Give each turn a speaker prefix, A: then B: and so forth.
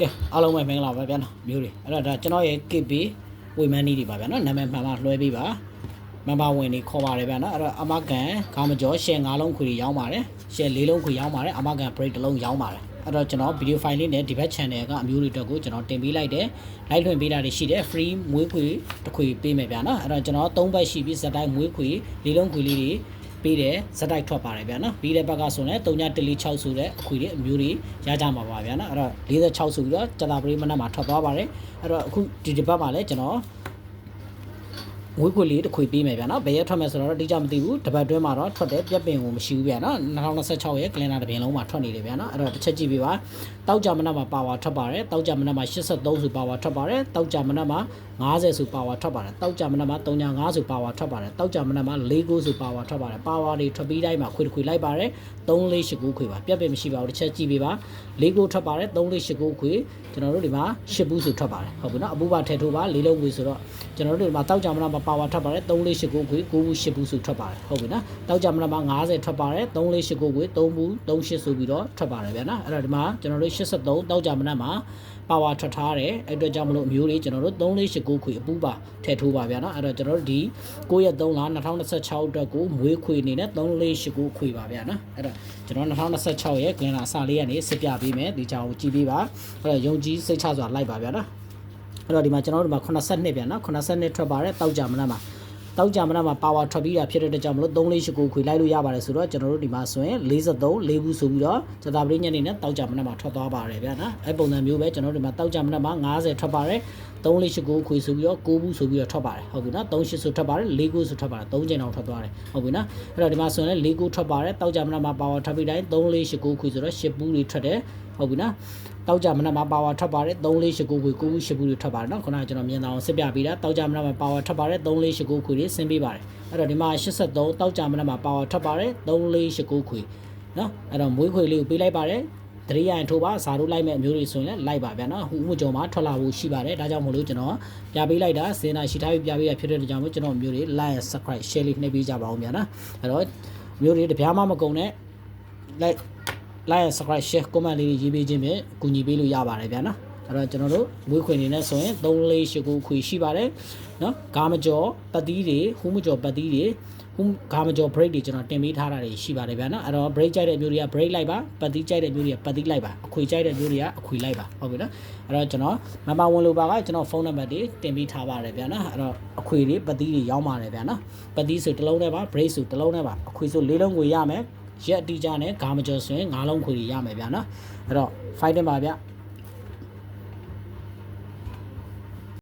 A: ကဲအားလုံးပဲမင်္ဂလာပါဗျာနော်မျိုးတွေအဲ့တော့ဒါကျွန်တော်ရဲ့ KB ဝေမန်းနီးတွေပါဗျာနော်နာမည်မှန်မှလွှဲပေးပါမန်ပါဝင်တွေခေါ်ပါတယ်ဗျာနော်အဲ့တော့အမကန်ခါမကျော် share 5လုံးခွေတွေရောင်းပါတယ် share 4လုံးခွေရောင်းပါတယ်အမကန် break တစ်လုံးရောင်းပါတယ်အဲ့တော့ကျွန်တော် video file လေးနဲ့ဒီဘက် channel ကအမျိုးတွေအတွက်ကိုကျွန်တော်တင်ပေးလိုက်တယ်လိုက်လွှင့်ပေးတာတွေရှိတယ် free မွေးခွေတစ်ခွေပေးမယ်ဗျာနော်အဲ့တော့ကျွန်တော်3ဘက်ရှိပြီးဇက်တိုင်းမွေးခွေ4လုံးခွေလေးတွေပေးတယ်ဇက်တိုက်ထွက်ပါတယ်ဗျာနော်ပြီးတဲ့ဘက်ကဆိုရင်3.16ဆိုတဲ့အခွေတွေအမျိုးတွေရကြမှာပါဗျာနော်အဲ့တော့46ဆိုပြီးတော့ကျတာပရိမနက်မှာထွက်သွားပါတယ်အဲ့တော့အခုဒီတစ်ပတ်မှာလည်းကျွန်တော်ငွေခွေလေးတစ်ခွေပေးမယ်ဗျာနော်ဘယ်ရက်ထွက်မယ်ဆိုတော့အတိအကျမသိဘူးတစ်ပတ်အတွင်းမှာတော့ထွက်တယ်ပြက်ပင်ကိုမရှိဘူးဗျာနော်2026ရဲ့ကလင်နာတစ်ပင်လုံးမှာထွက်နေတယ်ဗျာနော်အဲ့တော့တစ်ချက်ကြည့်ပေးပါတောက်ကြမနက်မှာပါဝါထွက်ပါတယ်တောက်ကြမနက်မှာ83ဆိုပါဝါထွက်ပါတယ်တောက်ကြမနက်မှာ50ဆိုပါဝါထွက်ပါတယ်တောက်ကြမနက်မှာ35ဆိုပါဝါထွက်ပါတယ်တောက်ကြမနက်မှာ49ဆိုပါဝါထွက်ပါတယ်ပါဝါတွေထွက်ပြီးတိုင်းမှာခွေတစ်ခွေလိုက်ပါတယ်3489ခွေပါပြက်ပင်မရှိပါဘူးတစ်ချက်ကြည့်ပေးပါ49ထွက်ပါတယ်3489ခွေကျွန်တော်တို့ဒီမှာ10ဘူးဆိုထွက်ပါတယ်ဟုတ်ပြီနော်အပူပါထည့်ထိုးပါ4လုံးခွေဆိုတော့ကျွန်တော်တို့ဒီမှာတောက်ကြမနက်မှာပါဝါထွက်ပါတယ်3489ခွေ9ဘူး10ဘူးဆိုထွက်ပါတယ်ဟုတ်ပြီနော်တောက်ကြမနက်မှာ50ထွက်ပါတယ်3489ခွေ3ဘူး38ဆိုပြီးတော့ထွက်ပါတယ်ဗျာနော်အဲ့တော့ဒီမှာကျွန်တော်တို့83တောက်ကြမနက်မှာပါဝါထွက်ထားတယ်အဲ့အတွက်ကြောင့်မလို့အမျိုးလေးကျွန်တော်တို့3489ခွေအပူပါထည့်ထိုးပါဗျာနော်အဲ့တော့ကျွန်တော်တို့ဒီ9ရက်3လ2026အတွက်ကိုမွေးခွေနေနဲ့3489ခွေပါဗျာနော်အဲ့တော့ကျွန်တော်2026ရဲ့ကလင်လာအစလေးကနေစစ်ပြပေးမယ်ဒီကြောင်ကိုကြည့်ပေးပါအဲ့တော့ယုံကြည်စိတ်ချစွာလိုက်ပါဗျာနော်အဲ့တော့ဒီမှာကျွန်တော်တို့ဒီမှာ82ဗျာနော်82ထွက်ပါတယ်တောက်ကြမနက်မှာတောက်ကြမနက်မှာပါဝါထွက်ပြီးတာဖြစ်တဲ့အတွက်ကြောင့်မလို့3489ခွေလိုက်လို့ရပါတယ်ဆိုတော့ကျွန်တော်တို့ဒီမှာဆိုရင်43 4ဘူးဆိုပြီးတော့စတာပရိညနေနဲ့တောက်ကြမနက်မှာထွက်သွားပါတယ်ဗျာနော်အဲ့ပုံစံမျိုးပဲကျွန်တော်တို့ဒီမှာတောက်ကြမနက်မှာ50ထွက်ပါတယ်3489ခွေဆိုပြီးတော့9ဘူးဆိုပြီးတော့ထွက်ပါတယ်ဟုတ်ပြီနော်38ဆိုထွက်ပါတယ်4ဘူးဆိုထွက်ပါတယ်3ကျင်အောင်ထွက်သွားတယ်ဟုတ်ပြီနော်အဲ့တော့ဒီမှာဆိုရင်4ဘူးထွက်ပါတယ်တောက်ကြမနက်မှာပါဝါထွက်ပြီးတိုင်း3489ခွေဆိုတော့10ဘူးတွေထွက်တယ်ဟုတ်ပြီနော်တောက်ကြမနက်မှာပါဝါထွက်ပါတယ်3489ခွေ9ဘူး10ဘူးတွေထွက်ပါတယ်နော်ခုနကကျွန်တော်မြင်တာအောင်စစ်ပြပေးတာတောက်ကြမနက်မှာပါဝါထွက်ပါတယ်3489ခွေတွေဆင်းပေးပါတယ်အဲ့တော့ဒီမှာ83တောက်ကြမနက်မှာပါဝါထွက်ပါတယ်3489ခွေနော်အဲ့တော့မွေးခွေလေးကိုပေးလိုက်ပါတယ်တရိယာရင်ထိုးပါစာတို့လိုက်မဲ့အမျိုးတွေဆိုရင်လည်းလိုက်ပါဗျာနော်ဟိုဥမကြုံမှာထွက်လာဖို့ရှိပါတယ်ဒါကြောင့်မို့လို့ကျွန်တော်ပြပေးလိုက်တာစင်နာရှိထားပြီးပြပေးရဖြစ်တဲ့ကြောင့်မို့ကျွန်တော်မျိုးတွေ like subscribe share လေးနှိပ်ပေးကြပါဦးဗျာနော်အဲ့တော့မျိုးတွေတပြားမှမကုန်နဲ့ like subscribe share comment လေးရေးပေးခြင်းဖြင့်ကူညီပေးလို့ရပါတယ်ဗျာနော်အဲ့တော့ကျွန်တော်တို့မွေးခွေနေနဲ့ဆိုရင်3489ခွေရှိပါတယ်နော်ဂါမကျော်ပတ်သီးတွေဟူးမကျော်ပတ်သီးတွေဂါမကျော် break တွေကျွန်တော်တင်ပေးထားတာတွေရှိပါတယ်ဗျာနော်အဲ့တော့ break ကြိုက်တဲ့မျိုးတွေက break လိုက်ပါပတ်သီးကြိုက်တဲ့မျိုးတွေကပတ်သီးလိုက်ပါအခွေကြိုက်တဲ့မျိုးတွေကအခွေလိုက်ပါဟုတ်ပြီနော်အဲ့တော့ကျွန်တော်မန်ပါဝင်လို့ပါကကျွန်တော်ဖုန်းနံပါတ်တွေတင်ပေးထားပါတယ်ဗျာနော်အဲ့တော့အခွေတွေပတ်သီးတွေရောင်းပါတယ်ဗျာနော်ပတ်သီးဆိုတစ်လုံးနဲ့ပါ break ဆိုတစ်လုံးနဲ့ပါအခွေဆို၄လုံးခွေရမယ်ရက်အတိအကျနဲ့ဂါမကျော်ဆိုရင်၅လုံးခွေရမယ်ဗျာနော်အဲ့တော့ fight တင်ပါဗျာ